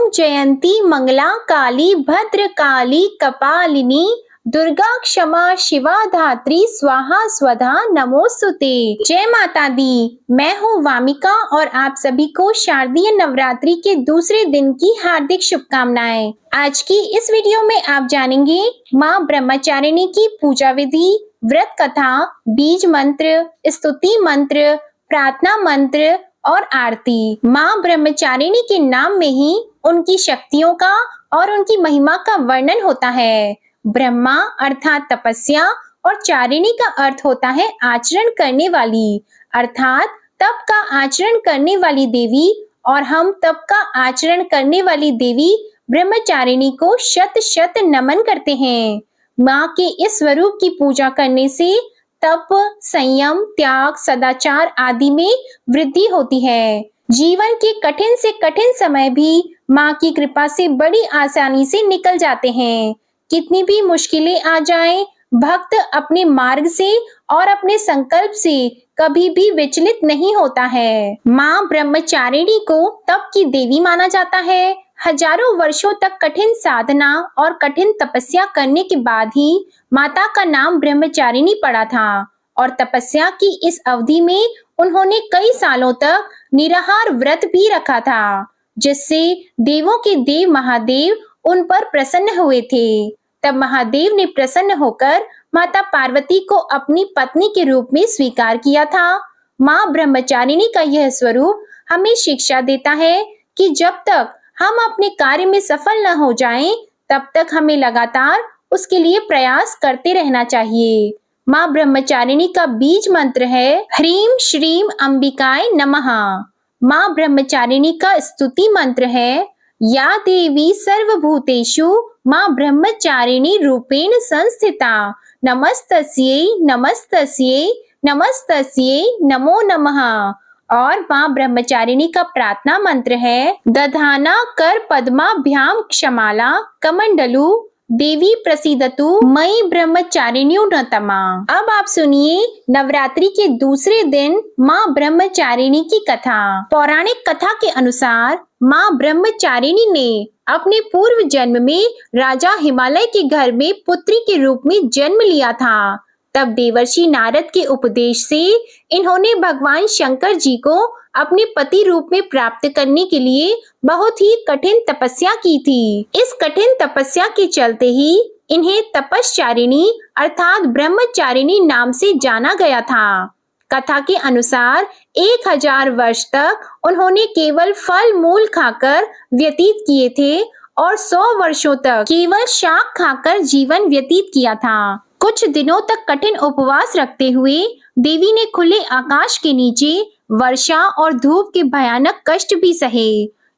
ओम जयंती मंगला काली भद्रकाली कपालिनी दुर्गा क्षमा शिवा धात्री स्वाहा स्वधा नमोस्तुते। जय माता दी। मैं हूँ वामिका और आप सभी को शारदीय नवरात्रि के दूसरे दिन की हार्दिक शुभकामनाएं। आज की इस वीडियो में आप जानेंगे माँ ब्रह्मचारिणी की पूजा विधि, व्रत कथा, बीज मंत्र, स्तुति मंत्र, प्रार्थना मंत्र और आरती। माँ ब्रह्मचारिणी के नाम में ही उनकी शक्तियों का और उनकी महिमा का वर्णन होता है। ब्रह्मा अर्थात तपस्या और चारिणी का अर्थ होता है आचरण करने वाली, अर्थात तप का आचरण करने वाली देवी। और हम तप का आचरण करने वाली देवी ब्रह्मचारिणी को शत शत नमन करते हैं। माँ के इस स्वरूप की पूजा करने से तप, संयम, त्याग, सदाचार आदि में वृद्धि होती है। जीवन के कठिन से कठिन समय भी माँ की कृपा से बड़ी आसानी से निकल जाते हैं। कितनी भी मुश्किलें आ जाएं, भक्त अपने मार्ग से और अपने संकल्प से कभी भी विचलित नहीं होता है। माँ ब्रह्मचारिणी को तप की देवी माना जाता है। हजारों वर्षों तक कठिन साधना और कठिन तपस्या करने के बाद ही माता का नाम ब्रह्मचारिणी पड़ा था और तपस्या की इस अवधि में उन्होंने कई सालों तक निराहार व्रत भी रखा था, जिससे देवों के देव महादेव उन पर प्रसन्न हुए थे। तब महादेव ने प्रसन्न होकर माता पार्वती को अपनी पत्नी के रूप में स्वीकार किया था। माँ ब्रह्मचारिणी का यह स्वरूप हमें शिक्षा देता है कि जब तक हम अपने कार्य में सफल न हो जाएं, तब तक हमें लगातार उसके लिए प्रयास करते रहना चाहिए। माँ ब्रह्मचारिणी का बीज मंत्र है ह्रीम श्रीम अंबिकाय नमः। माँ ब्रह्मचारिणी का स्तुति मंत्र है या देवी सर्वभूतेषु माँ ब्रह्मचारिणी रूपेण संस्थिता नमस्तस्यै नमस्तस्यै नमस्तस्यै नमो नमः। और माँ ब्रह्मचारिणी का प्रार्थना मंत्र है दधाना कर पद्माभ्याम क्षमाला कमंडलु देवी प्रसीदतु मई ब्रह्मचारिण्युन्नतमा। अब आप सुनिए नवरात्रि के दूसरे दिन माँ ब्रह्मचारिणी की कथा। पौराणिक कथा के अनुसार माँ ब्रह्मचारिणी ने अपने पूर्व जन्म में राजा हिमालय के घर में पुत्री के रूप में जन्म लिया था। तब देवर्षि नारद के उपदेश से इन्होंने भगवान शंकर जी को अपने पति रूप में प्राप्त करने के लिए बहुत ही कठिन तपस्या की थी। इस कठिन तपस्या के चलते ही इन्हें तपश्चारिणी अर्थात ब्रह्मचारिणी नाम से जाना गया था। कथा के अनुसार 1000 वर्ष तक उन्होंने केवल फल मूल खाकर व्यतीत किए थे और 100 वर्षों तक केवल शाक खाकर जीवन व्यतीत किया था। कुछ दिनों तक कठिन उपवास रखते हुए देवी ने खुले आकाश के नीचे वर्षा और धूप के भयानक कष्ट भी सहे।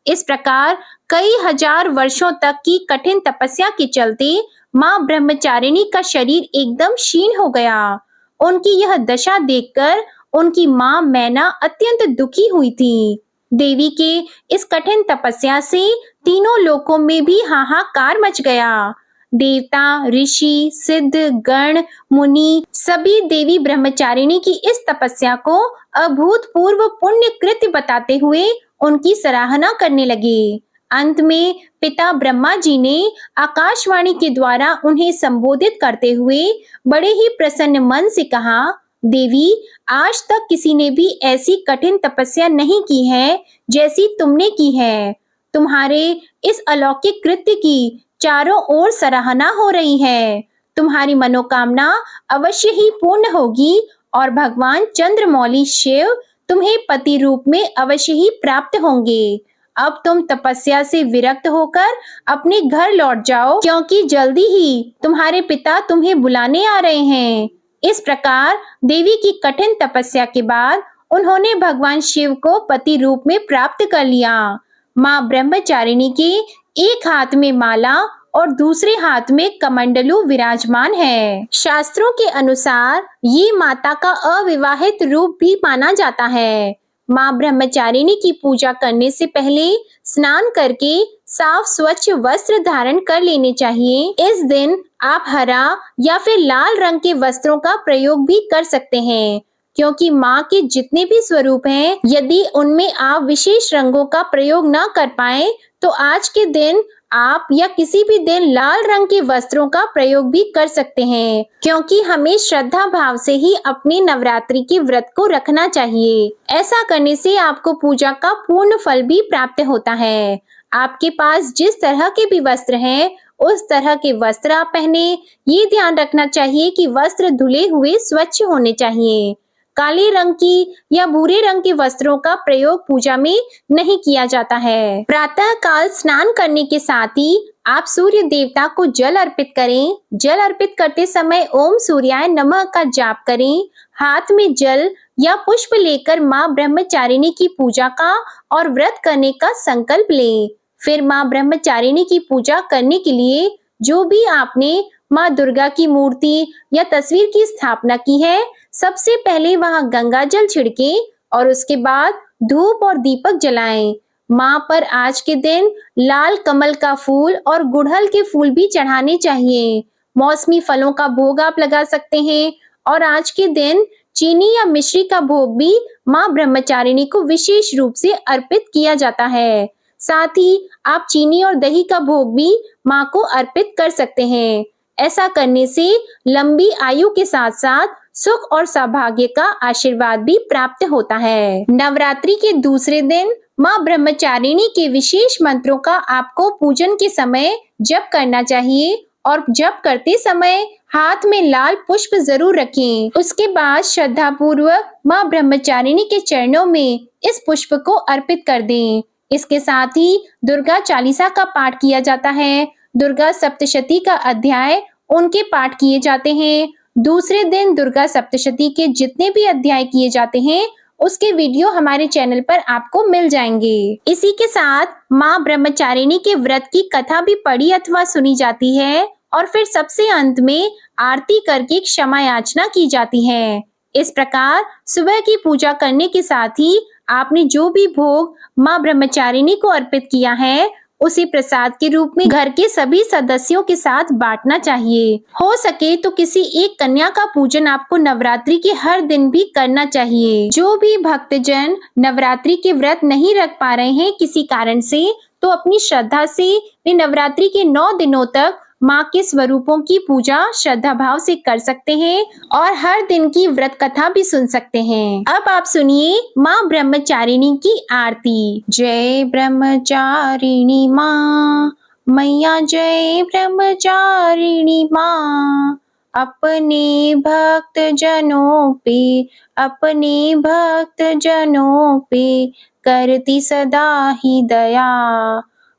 इस प्रकार कई हजार वर्षों तक की कठिन तपस्या के चलते माँ ब्रह्मचारिणी का शरीर एकदम क्षीण हो गया। उनकी यह दशा देखकर उनकी माँ मैना अत्यंत दुखी हुई थी। देवी के इस कठिन तपस्या से तीनों लोकों में भी हाहाकार मच गया। देवता, ऋषि, सिद्ध, गण, मुनि सभी देवी ब्रह्मचारिणी की इस तपस्या को अभूतपूर्व पुण्य कृत्य बताते हुए उनकी सराहना करने लगे। अंत में पिता ब्रह्मा जी ने आकाशवाणी के द्वारा उन्हें संबोधित करते हुए बड़े ही प्रसन्न मन से कहा, देवी, आज तक किसी ने भी ऐसी कठिन तपस्या नहीं की है जैसी तुमने की है। तुम्हारे इस अलौकिक कृत्य की चारों ओर सराहना हो रही है। तुम्हारी मनोकामना अवश्य ही पूर्ण होगी और भगवान चंद्रमौली शिव तुम्हें पति रूप में अवश्य ही प्राप्त होंगे। अब तुम तपस्या से विरक्त होकर अपने घर लौट जाओ, क्योंकि जल्दी ही तुम्हारे पिता तुम्हें बुलाने आ रहे हैं। इस प्रकार देवी की कठिन तपस्या के बाद उन्होंने भगवान शिव को पति रूप में प्राप्त कर लिया। माँ ब्रह्मचारिणी के एक हाथ में माला और दूसरे हाथ में कमंडलू विराजमान है। शास्त्रों के अनुसार ये माता का अविवाहित रूप भी माना जाता है। माँ ब्रह्मचारिणी की पूजा करने से पहले स्नान करके साफ स्वच्छ वस्त्र धारण कर लेने चाहिए। इस दिन आप हरा या फिर लाल रंग के वस्त्रों का प्रयोग भी कर सकते हैं, क्योंकि माँ के जितने भी स्वरूप हैं, यदि उनमें आप विशेष रंगों का प्रयोग न कर पाए तो आज के दिन आप या किसी भी दिन लाल रंग के वस्त्रों का प्रयोग भी कर सकते हैं, क्योंकि हमें श्रद्धा भाव से ही अपने नवरात्रि के व्रत को रखना चाहिए। ऐसा करने से आपको पूजा का पूर्ण फल भी प्राप्त होता है। आपके पास जिस तरह के भी वस्त्र हैं, उस तरह के वस्त्र आप पहने। ये ध्यान रखना चाहिए कि वस्त्र धुले हुए स्वच्छ होने चाहिए। काले रंग की या भूरे रंग के वस्त्रों का प्रयोग पूजा में नहीं किया जाता है। प्रातः काल स्नान करने के साथ ही आप सूर्य देवता को जल अर्पित करें। जल अर्पित करते समय ओम सूर्याय नमः का जाप करें। हाथ में जल या पुष्प लेकर माँ ब्रह्मचारिणी की पूजा का और व्रत करने का संकल्प लें। फिर माँ ब्रह्मचारिणी की पूजा करने के लिए जो भी आपने माँ दुर्गा की मूर्ति या तस्वीर की स्थापना की है, सबसे पहले वहां गंगा जल छिड़कें और उसके बाद धूप और दीपक जलाएं। माँ पर आज के दिन लाल कमल का फूल और गुड़हल के फूल भी चढ़ाने चाहिए। मौसमी फलों का भोग आप लगा सकते हैं और आज के दिन चीनी या मिश्री का भोग भी माँ ब्रह्मचारिणी को विशेष रूप से अर्पित किया जाता है। साथ ही आप चीनी और दही का भोग भी माँ को अर्पित कर सकते हैं। ऐसा करने से लंबी आयु के साथ साथ सुख और सौभाग्य का आशीर्वाद भी प्राप्त होता है। नवरात्रि के दूसरे दिन माँ ब्रह्मचारिणी के विशेष मंत्रों का आपको पूजन के समय जप करना चाहिए और जप करते समय हाथ में लाल पुष्प जरूर रखें। उसके बाद श्रद्धा पूर्वक माँ ब्रह्मचारिणी के चरणों में इस पुष्प को अर्पित कर दें। इसके साथ ही दुर्गा चालीसा का पाठ किया जाता है। दुर्गा सप्तशती का अध्याय उनके पाठ किए जाते हैं। दूसरे दिन दुर्गा सप्तशती के जितने भी अध्याय किए जाते हैं, उसके वीडियो हमारे चैनल पर आपको मिल जाएंगे। इसी के साथ माँ ब्रह्मचारिणी के व्रत की कथा भी पढ़ी अथवा सुनी जाती है और फिर सबसे अंत में आरती करके क्षमा याचना की जाती है। इस प्रकार सुबह की पूजा करने के साथ ही आपने जो भी भोग माँ ब्रह्मचारिणी को अर्पित किया है, उसे प्रसाद के रूप में घर के सभी सदस्यों के साथ बांटना चाहिए। हो सके तो किसी एक कन्या का पूजन आपको नवरात्रि के हर दिन भी करना चाहिए। जो भी भक्तजन नवरात्रि के व्रत नहीं रख पा रहे हैं किसी कारण से, तो अपनी श्रद्धा से वे नवरात्रि के 9 दिनों तक माँ के स्वरूपों की पूजा श्रद्धा भाव से कर सकते हैं और हर दिन की व्रत कथा भी सुन सकते हैं। अब आप सुनिए माँ ब्रह्मचारिणी की आरती। जय ब्रह्मचारिणी माँ मैया, जय ब्रह्मचारिणी माँ। अपने भक्त जनों पे करती सदा ही दया।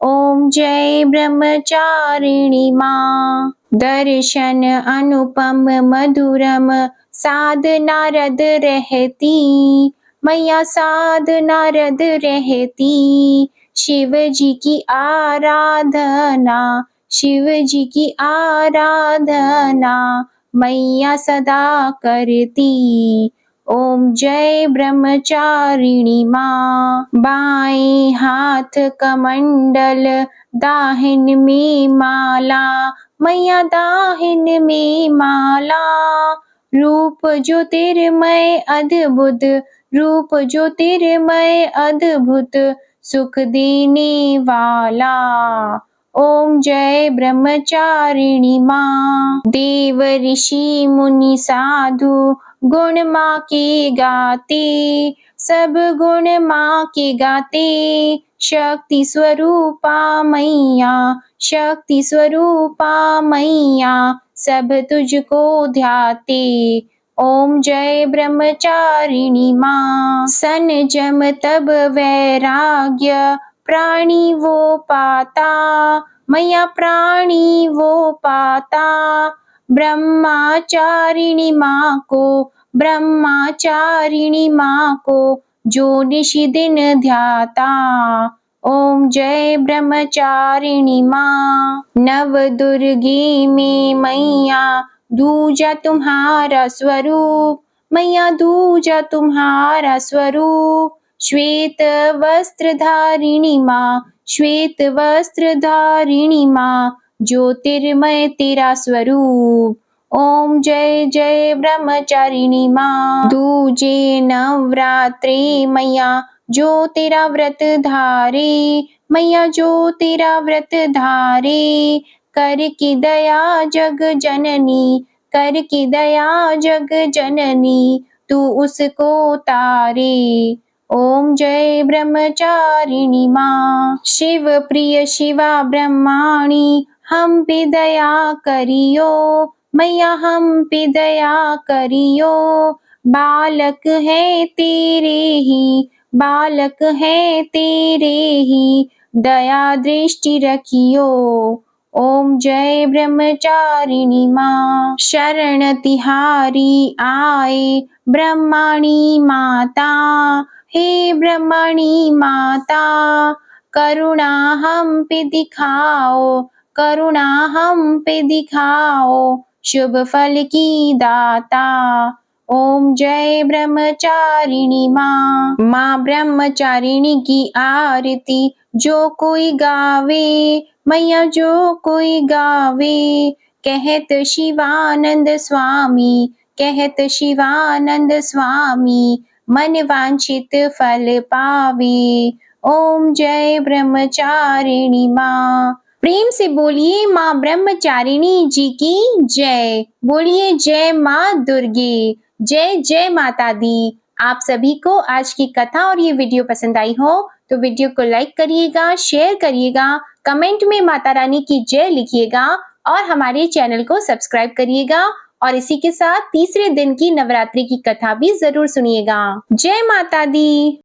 ओम जय ब्रह्मचारिणी माँ। दर्शन अनुपम मधुरम साध नारद रहती मैया, साध नारद रहती। शिव जी की आराधना मैया सदा करती। ओम जय ब्रह्मचारिणी माँ। बाएं हाथ कमंडल दाहिन में माला मैया, दाहिन में माला। रूप ज्योतिर्मय अद्भुत सुख देने वाला। ओम जय ब्रह्मचारिणी माँ। देव ऋषि मुनि साधु गुण माँ के गाते, सब गुण माँ के गाते। शक्ति स्वरूपा मैया, सब तुझको ध्याते। ओम जय ब्रह्मचारिणी माँ। संयम तब वैराग्य प्राणी वो पाता मैया, प्राणी वो पाता। ब्रह्मचारिणी माँ को जो निशि दिन ध्याता। ओम जय ब्रह्मचारिणी माँ। नव दुर्गे में मैया दूजा तुम्हारा स्वरूप मैया, दूजा तुम्हारा स्वरूप। श्वेत वस्त्रधारिणी माँ, ज्योतिर्मय तेरा स्वरूप। ओम जय जय ब्रह्मचारिणी माँ। दूजे नवरात्रे मैया जो तेरा व्रत धारे, मैया जो तेरा व्रत धारे, कर की दया जग जननी, कर की दया जग जननी, तू उसको तारे। ओम जय ब्रह्मचारिणी माँ। शिव प्रिय शिवा ब्रह्माणी, हम पे दया करियो, मैया हम पे दया करियो। बालक है तेरे ही, बालक है तेरे ही, दया दृष्टि रखियो। ओम जय ब्रह्मचारिणी माँ। शरण तिहारी आए ब्रह्माणी माता, हे ब्रह्माणी माता, करुणा हम पे दिखाओ, करुणा हम पे दिखाओ, शुभ फल की दाता। ओम जय ब्रह्मचारिणी माँ। माँ ब्रह्मचारिणी की आरती जो कोई गावे, मैया जो कोई गावे, कहत शिवानंद स्वामी, कहत शिवानंद स्वामी, मन वांछित फल पावे। ओम जय ब्रह्मचारिणी माँ। प्रेम से बोलिए माँ ब्रह्मचारिणी जी की जय। बोलिए जय माँ दुर्गे। जय जय माता दी। आप सभी को आज की कथा और ये वीडियो पसंद आई हो तो वीडियो को लाइक करिएगा, शेयर करिएगा, कमेंट में माता रानी की जय लिखिएगा और हमारे चैनल को सब्सक्राइब करिएगा। और इसी के साथ तीसरे दिन की नवरात्रि की कथा भी जरूर सुनिएगा। जय माता दी।